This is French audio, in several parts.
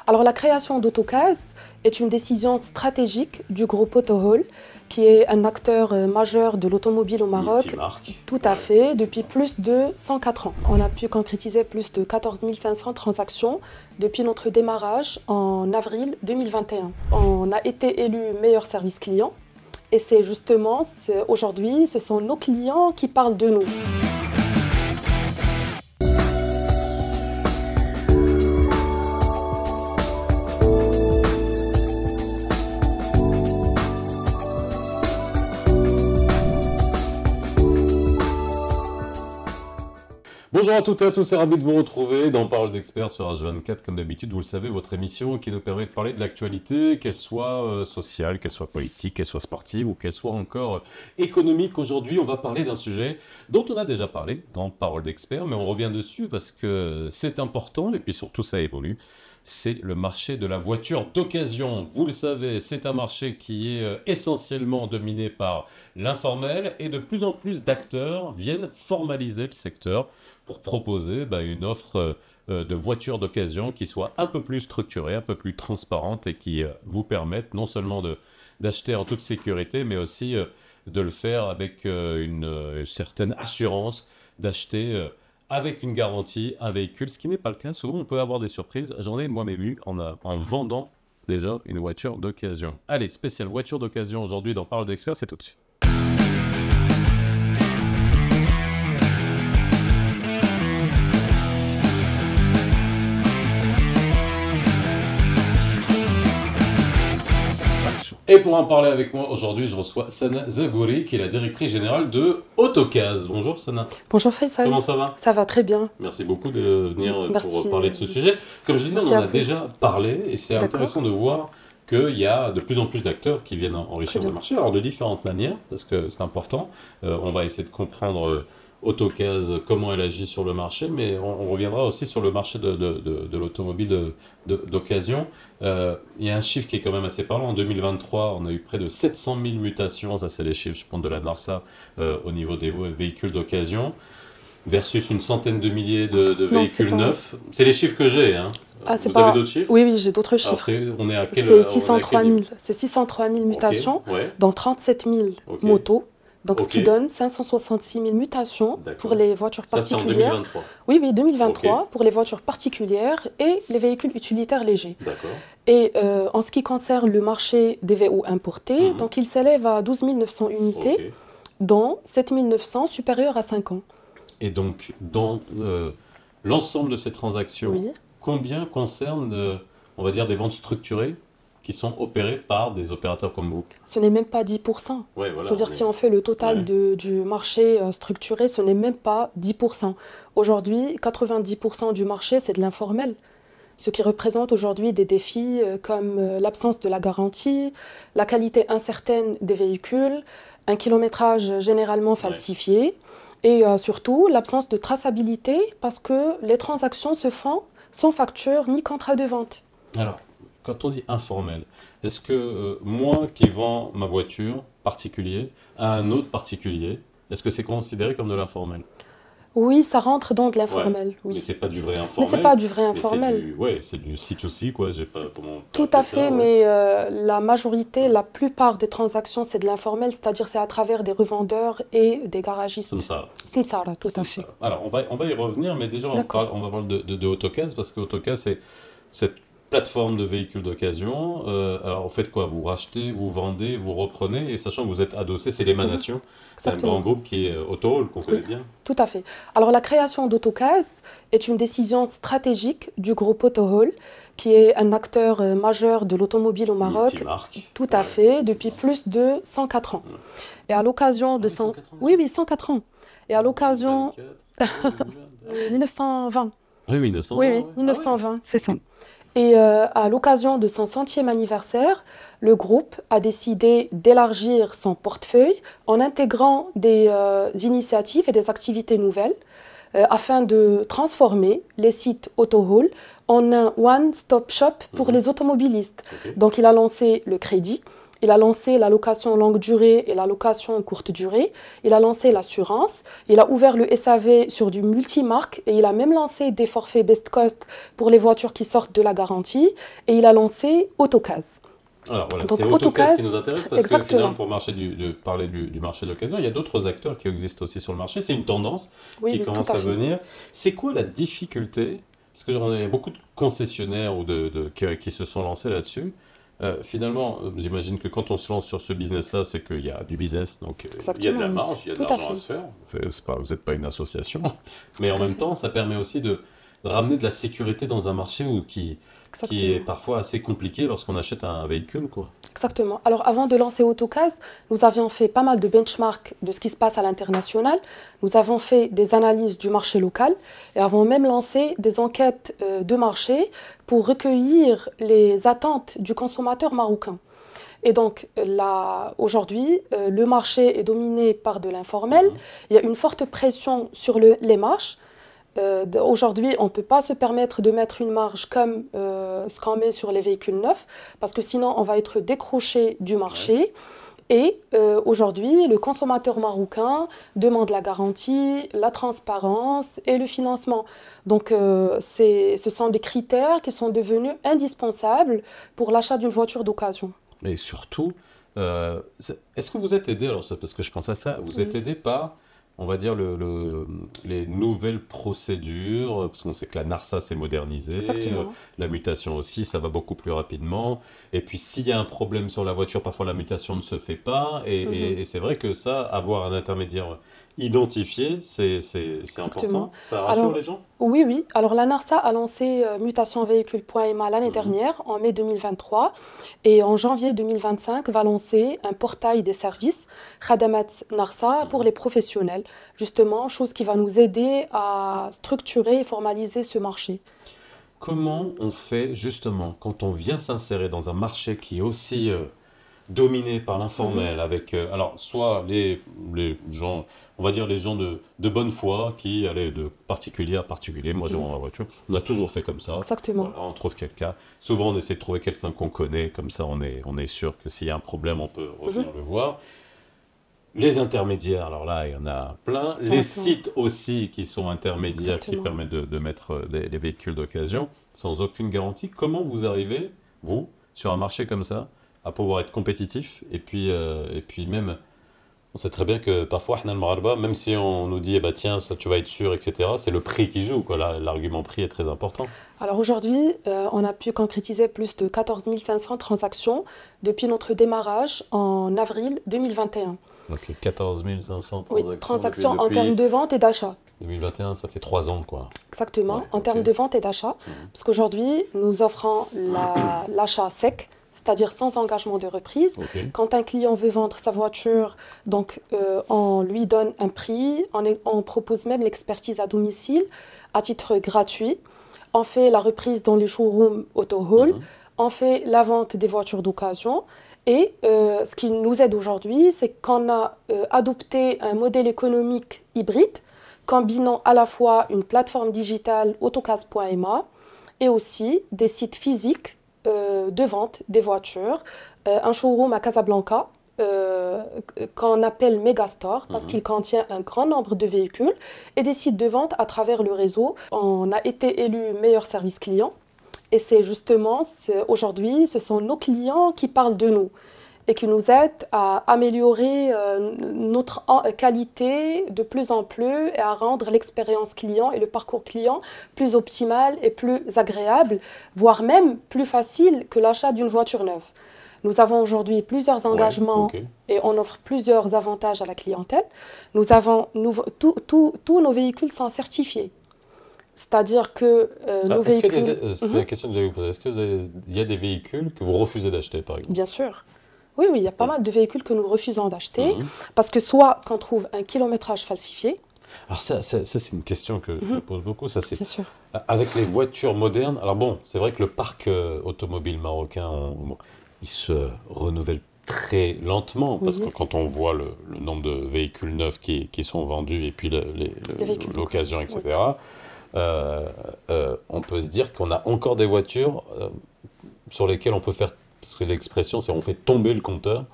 Alors la création d'Autocase est une décision stratégique du groupe Autohall, qui est un acteur majeur de l'automobile au Maroc. Multimarque. Tout à fait, depuis plus de 104 ans. On a pu concrétiser plus de 14 500 transactions depuis notre démarrage en avril 2021. On a été élu meilleur service client et c'est justement aujourd'hui, ce sont nos clients qui parlent de nous. Bonjour à toutes et à tous, c'est ravi de vous retrouver dans Parole d'experts sur H24. Comme d'habitude, vous le savez, votre émission qui nous permet de parler de l'actualité, qu'elle soit sociale, qu'elle soit politique, qu'elle soit sportive ou qu'elle soit encore économique. Aujourd'hui, on va parler d'un sujet dont on a déjà parlé dans Parole d'experts, mais on revient dessus parce que c'est important et puis surtout ça évolue. C'est le marché de la voiture d'occasion. Vous le savez, c'est un marché qui est essentiellement dominé par l'informel et de plus en plus d'acteurs viennent formaliser le secteur pour proposer une offre de voitures d'occasion qui soit un peu plus structurée, un peu plus transparente et qui vous permette non seulement d'acheter en toute sécurité, mais aussi de le faire avec une certaine assurance, d'acheter avec une garantie un véhicule, ce qui n'est pas le cas. Souvent, on peut avoir des surprises. J'en ai moi-même eu en vendant déjà une voiture d'occasion. Allez, spéciale voiture d'occasion aujourd'hui dans Parole d'experts, c'est tout de suite. Et pour en parler avec moi aujourd'hui, je reçois Sana Zagouri, qui est la directrice générale de Autocase. Bonjour Sana. Bonjour Faisal. Comment ça va? Ça va très bien. Merci beaucoup de venir pour parler de ce sujet. Comme je disais, on en a déjà parlé et c'est intéressant de voir qu'il y a de plus en plus d'acteurs qui viennent enrichir le marché, alors de différentes manières, parce que c'est important. On va essayer de comprendre Autocase, comment elle agit sur le marché, mais on reviendra aussi sur le marché de l'automobile d'occasion. Il y a un chiffre qui est quand même assez parlant. En 2023, on a eu près de 700 000 mutations, ça c'est les chiffres, je pense, de la NARSA au niveau des véhicules d'occasion, versus une centaine de milliers de véhicules neufs. C'est les chiffres que j'ai, hein. Vous avez d'autres chiffres? Oui, j'ai d'autres chiffres. On est à quel... C'est 603 000. C'est 603 000 mutations, dans 37 000 motos. Donc, ce qui donne 566 000 mutations pour les voitures particulières. Ça, c'est en 2023. Oui, 2023, pour les voitures particulières et les véhicules utilitaires légers. D'accord. Et en ce qui concerne le marché des VO importés, donc il s'élève à 12 900 unités, dont 7 900 supérieures à 5 ans. Et donc, dans l'ensemble de ces transactions, combien concernent, on va dire, des ventes structurées qui sont opérés par des opérateurs comme vous? Ce n'est même pas 10%. Ouais, voilà, c'est-à-dire si on fait le total du marché structuré, ce n'est même pas 10%. Aujourd'hui, 90% du marché, c'est de l'informel. Ce qui représente aujourd'hui des défis comme l'absence de la garantie, la qualité incertaine des véhicules, un kilométrage généralement falsifié et surtout l'absence de traçabilité parce que les transactions se font sans facture ni contrat de vente. Alors, quand on dit informel, est-ce que moi qui vends ma voiture particulier à un autre particulier, est-ce que c'est considéré comme de l'informel? Oui, ça rentre dans de l'informel. Oui. Mais c'est pas du vrai informel. Mais c'est pas du vrai informel. C'est du C2C, quoi. J'ai pas comment. Tout à fait, mais la majorité, la plupart des transactions, c'est de l'informel, c'est-à-dire c'est à travers des revendeurs et des garagistes. Samsara, tout à fait. Alors on va y revenir, mais déjà on va parler de Autocase parce que Autocase c'est cette plateforme de véhicules d'occasion. Alors, vous faites quoi? Vous rachetez, vous vendez, vous reprenez, et sachant que vous êtes adossé, c'est l'Émanation. C'est un grand groupe qui est Autohall, qu'on connaît bien. Tout à fait. Alors, la création d'Autocase est une décision stratégique du groupe Autohall, qui est un acteur majeur de l'automobile au Maroc. Multimarque. Tout à fait, depuis plus de 104 ans. Et à l'occasion de... 104 ans. Et à l'occasion... 1920. Oui, 1920. Oui, 1920, c'est ça. Et à l'occasion de son 100e anniversaire, le groupe a décidé d'élargir son portefeuille en intégrant des initiatives et des activités nouvelles afin de transformer les sites Autohall en un one-stop shop pour les automobilistes. Donc il a lancé le crédit, Il a lancé la location longue durée et la location courte durée. Il a lancé l'assurance. Il a ouvert le SAV sur du multimarque et il a même lancé des forfaits best cost pour les voitures qui sortent de la garantie. Et il a lancé Autocase. Alors voilà, Donc c'est Autocase Autocase, qui nous intéresse parce que exactement. finalement, pour parler du marché de l'occasion, il y a d'autres acteurs qui existent aussi sur le marché. C'est une tendance Oui, qui oui, tout commence à à fait. venir. C'est quoi la difficulté? Parce que il y a beaucoup de concessionnaires qui se sont lancés là-dessus. Finalement, j'imagine que quand on se lance sur ce business-là, c'est qu'il y a du business, donc il y a de Exactement, la oui. marge, il y a de Tout à l'argent à fait. se faire. Vous n'êtes pas une association, mais en Tout à même fait. temps, ça permet aussi de ramener de la sécurité dans un marché qui est Exactement. parfois assez compliqué lorsqu'on achète un véhicule, quoi. Exactement. Alors, avant de lancer Autocase, nous avions fait pas mal de benchmarks de ce qui se passe à l'international. Nous avons fait des analyses du marché local et avons même lancé des enquêtes de marché pour recueillir les attentes du consommateur marocain. Et donc, là, aujourd'hui, le marché est dominé par de l'informel. Mhm. Il y a une forte pression sur les marges. Aujourd'hui, on ne peut pas se permettre de mettre une marge comme ce qu'on met sur les véhicules neufs, parce que sinon, on va être décroché du Ouais. marché. Et aujourd'hui, le consommateur marocain demande la garantie, la transparence et le financement. Donc, ce sont des critères qui sont devenus indispensables pour l'achat d'une voiture d'occasion. Mais surtout, est-ce que vous êtes aidé, alors parce que je pense à ça, vous êtes Oui, aidé par, on va dire, les nouvelles procédures, parce qu'on sait que la NARSA s'est modernisée, exactement. la mutation aussi, ça va beaucoup plus rapidement, et puis s'il y a un problème sur la voiture, parfois la mutation ne se fait pas, Mhm. et c'est vrai que ça, avoir un intermédiaire identifié, c'est Exactement. important, ça rassure Alors, les gens? oui, oui. Alors, la NARSA a lancé Mutation Véhicule.ma l'année Mhm. dernière, en mai 2023. Et en janvier 2025, va lancer un portail des services, Khadamat NARSA, pour Mhm. les professionnels. Justement, chose qui va nous aider à structurer et formaliser ce marché. Comment on fait justement quand on vient s'insérer dans un marché qui est aussi dominé par Mhm, l'informel, avec alors soit les gens, on va dire les gens de bonne foi qui allaient de particulier à particulier. Moi, je mhm. vends ma voiture. On a toujours fait comme ça. Exactement. Voilà, on trouve quelqu'un. Souvent, on essaie de trouver quelqu'un qu'on connaît, comme ça, on est sûr que s'il y a un problème, on peut Mhm. revenir le voir. Les intermédiaires, alors là, il y en a plein. Il y en Les a plein. sites aussi qui sont intermédiaires, qui Exactement. permettent de mettre des véhicules d'occasion sans aucune garantie. Comment vous arrivez, vous, sur un marché comme ça, à pouvoir être compétitif et puis même, on sait très bien que parfois, Ahna al-Maghraba, même si on nous dit, eh ben, tiens, ça, tu vas être sûr, etc., c'est le prix qui joue, quoi. L'argument prix est très important. Alors aujourd'hui, on a pu concrétiser plus de 14 500 transactions depuis notre démarrage en avril 2021. Donc 14 500 Oui, transactions depuis, transactions en termes depuis de vente et d'achat. 2021, ça fait 3 ans, quoi. Ouais, Exactement, en ok. termes de vente et d'achat. Mhm. Parce qu'aujourd'hui, nous offrons l'achat sec, c'est-à-dire sans engagement de reprise. Ok. Quand un client veut vendre sa voiture, donc on lui donne un prix, on propose même l'expertise à domicile à titre gratuit. On fait la reprise dans les showrooms Auto Hall. Mhm. On fait la vente des voitures d'occasion. Et ce qui nous aide aujourd'hui, c'est qu'on a adopté un modèle économique hybride, combinant à la fois une plateforme digitale autocase.ma et aussi des sites physiques de vente des voitures, un showroom à Casablanca euh, qu'on appelle Megastore parce Mhm. qu'il contient un grand nombre de véhicules et des sites de vente à travers le réseau. On a été élu meilleur service client et c'est justement aujourd'hui, ce sont nos clients qui parlent de nous et qui nous aident à améliorer notre qualité de plus en plus et à rendre l'expérience client et le parcours client plus optimal et plus agréable, voire même plus facile que l'achat d'une voiture neuve. Nous avons aujourd'hui plusieurs Ouais, engagements ok. et on offre plusieurs avantages à la clientèle. Tous nos véhicules sont certifiés. C'est-à-dire que Ah, nos est-ce que véhicules, c'est la question que j'allais vous poser, est-ce que il y a des véhicules que vous refusez d'acheter, par exemple? bien sûr, oui, oui, il y a pas Hmm. mal de véhicules que nous refusons d'acheter Mhm. parce que soit qu'on trouve un kilométrage falsifié, Alors ça, c'est une question que je me mhm, pose beaucoup. Ça, c'est bien sûr, avec les voitures modernes. Alors bon, c'est vrai que le parc automobile marocain, bon, il se renouvelle très lentement parce que oui, quand on voit le nombre de véhicules neufs qui sont vendus et puis les véhicules l'occasion, d'occasion, oui. etc., on peut se dire qu'on a encore des voitures sur lesquelles on peut faire parce que l'expression c'est on fait tomber le compteur.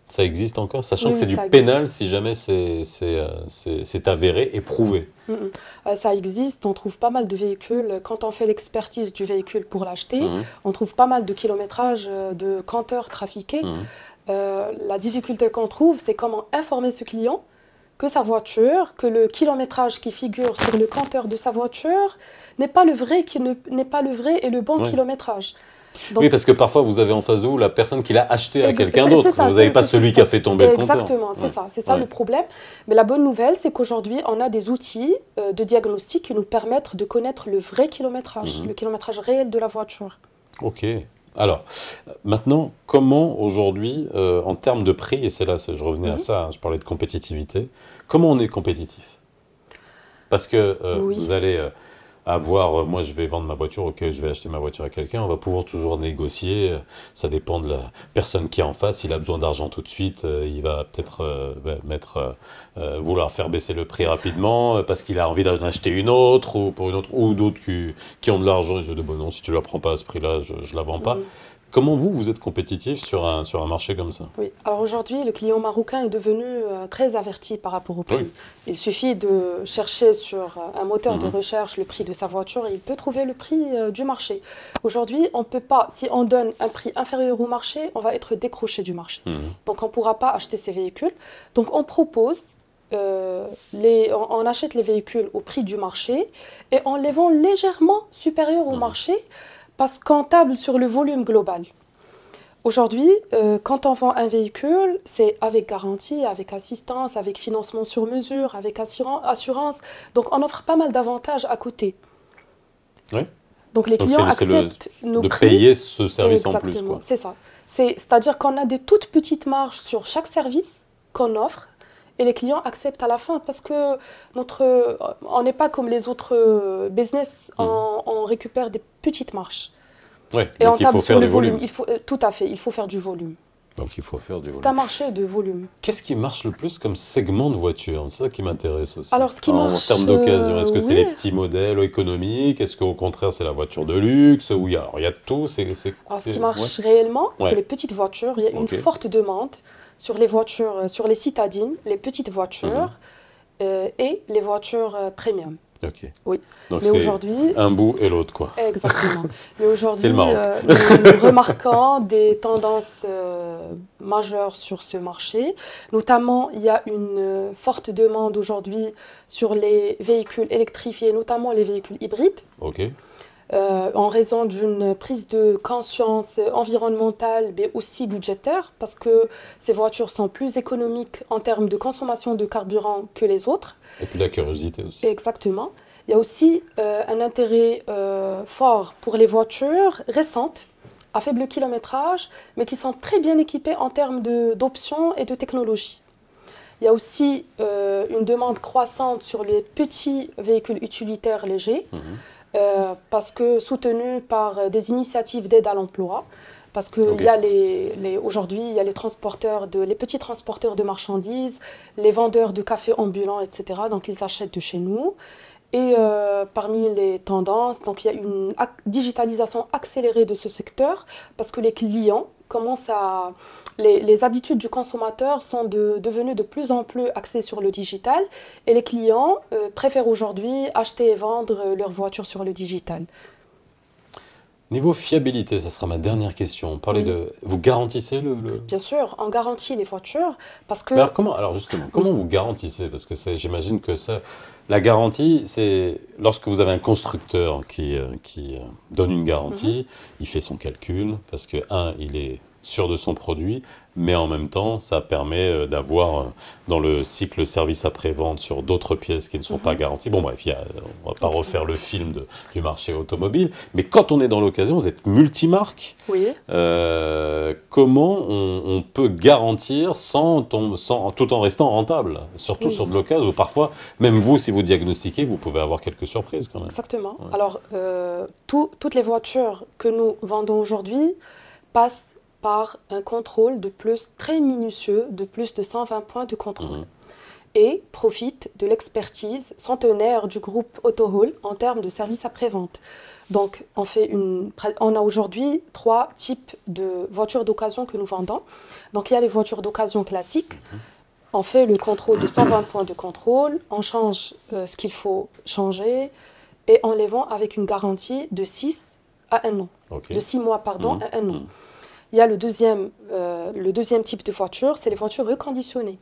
Ça existe encore, sachant Oui, que c'est oui, du ça pénal existe. si jamais c'est avéré et prouvé. Ça existe, on trouve pas mal de véhicules. Quand on fait l'expertise du véhicule pour l'acheter, Mhm. on trouve pas mal de kilométrage de compteurs trafiqués. Mhm. La difficulté qu'on trouve, c'est comment informer ce client que sa voiture, que le kilométrage qui figure sur le compteur de sa voiture n'est pas le vrai, n'est pas le vrai et le bon Ouais. kilométrage. Oui, Donc, parce que parfois vous avez en face de vous la personne qui l'a acheté à quelqu'un c'est d'autre. ça, Vous n'avez pas c'est celui ça. qui a fait tomber le compteur. Exactement, Ouais. c'est ça Ouais. le problème. Mais la bonne nouvelle, c'est qu'aujourd'hui, on a des outils de diagnostic qui nous permettent de connaître le vrai kilométrage, le kilométrage réel de la voiture. Ok. Alors, maintenant, comment aujourd'hui, en termes de prix, et c'est là, je revenais à Mhm. ça, hein, je parlais de compétitivité, comment on est compétitif? Parce que vous Oui. allez avoir, moi je vais vendre ma voiture, ok, je vais acheter ma voiture à quelqu'un, on va pouvoir toujours négocier, ça dépend de la personne qui est en face, s'il a besoin d'argent tout de suite, il va peut-être vouloir faire baisser le prix rapidement, parce qu'il a envie d'en acheter une autre, ou pour une autre, ou d'autres qui ont de l'argent, et je dis, bon non, si tu la prends pas à ce prix-là, je la vends pas. Mhm. Comment vous êtes compétitif sur un marché comme ça? Oui, alors aujourd'hui, le client marocain est devenu très averti par rapport au Oui. prix. Il suffit de chercher sur un moteur de Mhm. recherche le prix de sa voiture et il peut trouver le prix du marché. Aujourd'hui, on peut pas, si on donne un prix inférieur au marché, on va être décroché du marché. Mhm. Donc on ne pourra pas acheter ces véhicules. Donc on propose, on achète les véhicules au prix du marché et on les vend légèrement supérieurs au Mhm. marché parce qu'on table sur le volume global. Aujourd'hui, quand on vend un véhicule, c'est avec garantie, avec assistance, avec financement sur mesure, avec assurance. Donc, on offre pas mal d'avantages à côté. Ouais. Donc, les Donc clients c'est acceptent nos de prix. payer ce service en plus, Exactement, quoi. c'est ça. C'est-à-dire qu'on a des toutes petites marges sur chaque service qu'on offre et les clients acceptent à la fin parce que on n'est pas comme les autres business, Mhm. on récupère des petites marges. Ouais, Et on donc il table faut sur faire le du volume. volume. Tout à fait, il faut faire du volume. Donc il faut faire du C'est volume. un marché de volume. Qu'est-ce qui marche le plus comme segment de voiture? C'est ça qui m'intéresse aussi. Alors, ce qui En marche, termes d'occasion, est-ce que c'est oui. les petits modèles économiques? Est-ce qu'au contraire c'est la voiture de luxe? Oui, alors il y a de tout. Alors, ce qui Ouais. marche réellement, c'est Ouais. les petites voitures. Il y a une Ok. forte demande sur les voitures, sur les citadines, les petites Mhm. voitures et les voitures premium. Ok. Oui. Donc Mais c'est aujourd'hui, un bout et l'autre, quoi. exactement. Mais C'est le aujourd'hui, Maroc. nous remarquons des tendances majeures sur ce marché. Notamment, il y a une forte demande aujourd'hui sur les véhicules électrifiés, notamment les véhicules hybrides. Ok. En raison d'une prise de conscience environnementale, mais aussi budgétaire, parce que ces voitures sont plus économiques en termes de consommation de carburant que les autres. Et puis la curiosité aussi. Exactement. Il y a aussi un intérêt fort pour les voitures récentes, à faible kilométrage, mais qui sont très bien équipées en termes d'options et de technologie. Il y a aussi une demande croissante sur les petits véhicules utilitaires légers, Mhm. parce que soutenu par des initiatives d'aide à l'emploi, parce que Ok. il y a aujourd'hui, il y a les petits transporteurs de marchandises, les vendeurs de café ambulants, etc. Donc, ils achètent de chez nous. Et parmi les tendances, donc il y a une digitalisation accélérée de ce secteur parce que les clients commencent à... Les habitudes du consommateur sont devenues de plus en plus axées sur le digital et les clients préfèrent aujourd'hui acheter et vendre leurs voitures sur le digital. Niveau fiabilité, ça sera ma dernière question. Oui, Vous garantissez bien sûr, on garantit les voitures parce Mais que... alors justement, comment Oui. vous garantissez? Parce que j'imagine que ça, la garantie, c'est lorsque vous avez un constructeur qui donne une Mhm. garantie, il fait son calcul, parce que, il est sûr de son produit, mais en même temps, ça permet d'avoir dans le cycle service après-vente sur d'autres pièces qui ne sont pas Mhm. garanties. Bon bref, on va pas Ok. refaire le film du marché automobile, mais quand on est dans l'occasion, vous êtes multimarque. Oui. Comment on peut garantir tout en restant rentable, surtout sur de Oui. l'occasion où parfois, même vous, si vous diagnostiquez, vous pouvez avoir quelques surprises quand même. Exactement. Ouais. Alors, toutes les voitures que nous vendons aujourd'hui passent par un contrôle de plus très minutieux, de plus de 120 points de contrôle, Mhm. et profitent de l'expertise centenaire du groupe Autohall en termes de services après-vente. Donc, on a aujourd'hui 3 types de voitures d'occasion que nous vendons. Donc, il y a les voitures d'occasion classiques. On fait le contrôle de 120 points de contrôle, on change ce qu'il faut changer et on les vend avec une garantie de 6 à 1 an. Ok. De 6 mois, pardon, à 1 an. Il y a le deuxième type de voiture, c'est les voitures reconditionnées.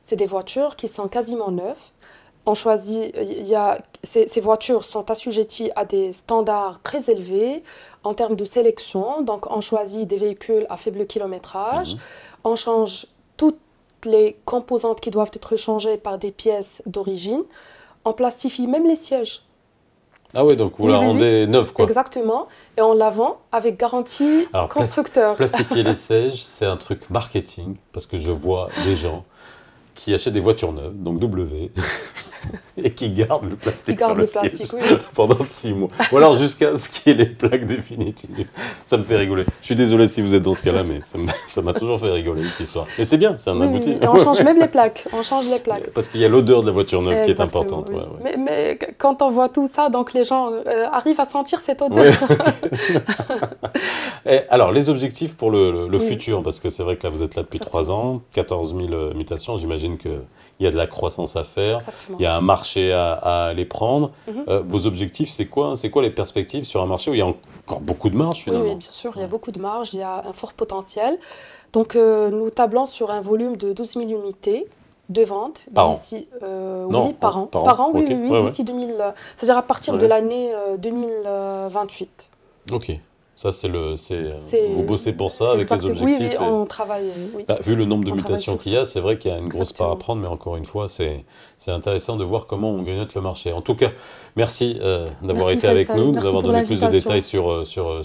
C'est des voitures qui sont quasiment neuves. On choisit, ces voitures sont assujetties à des standards très élevés en termes de sélection. Donc, on choisit des véhicules à faible kilométrage. On change toutes les composantes qui doivent être changées par des pièces d'origine. On plastifie même les sièges. Ah oui, donc vous la rendez neuve, quoi. Exactement. Et on la vend avec garantie constructeur. Plastifier les sièges, c'est un truc marketing, parce que je vois des gens qui achètent des voitures neuves, donc W, et qui gardent le plastique sur le siège pendant 6 mois. Ou alors jusqu'à ce qu'il y ait les plaques définitives. Ça me fait rigoler. Je suis désolé si vous êtes dans ce cas-là, mais ça m'a toujours fait rigoler, cette histoire. Et c'est bien, c'est un abouti. Et on change même les plaques. On change les plaques. Parce qu'il y a l'odeur de la voiture neuve qui est importante. Oui. Mais quand on voit tout ça, donc les gens arrivent à sentir cette odeur. Et alors, les objectifs pour le futur, parce que c'est vrai que là, vous êtes là depuis 3 ans, 14 000 mutations, j'imagine qu'il y a de la croissance à faire, il y a un marché à aller prendre. Vos objectifs, c'est quoi? C'est quoi les perspectives sur un marché où il y a encore beaucoup de marge, finalement? Oui, bien sûr, il y a beaucoup de marge, il y a un fort potentiel. Donc, nous tablons sur un volume de 12 000 unités de vente d'ici... Non, oui, par an. Par an, oui, okay. D'ici 2000... c'est-à-dire à partir de l'année 2028. Ok. Ça, vous bossez pour ça avec les objectifs. Oui, on travaille. Oui. Vu le nombre de mutations qu'il y a, c'est vrai qu'il y a une grosse part à prendre, mais encore une fois, c'est intéressant de voir comment on grignote le marché. En tout cas, merci d'avoir été avec nous, de nous avoir donné plus de détails sur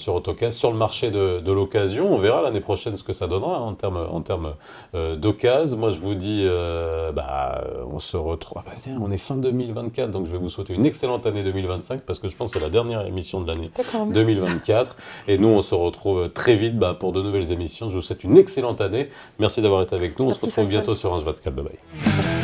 Autocast. Sur le marché de l'occasion, on verra l'année prochaine ce que ça donnera en termes d'occasion. Moi, je vous dis, on se retrouve. Tiens, on est fin 2024, donc je vais vous souhaiter une excellente année 2025, parce que je pense que c'est la dernière émission de l'année 2024. Et nous, on se retrouve très vite pour de nouvelles émissions. Je vous souhaite une excellente année. Merci d'avoir été avec nous. On se retrouve bientôt sur H24. Bye bye. Merci.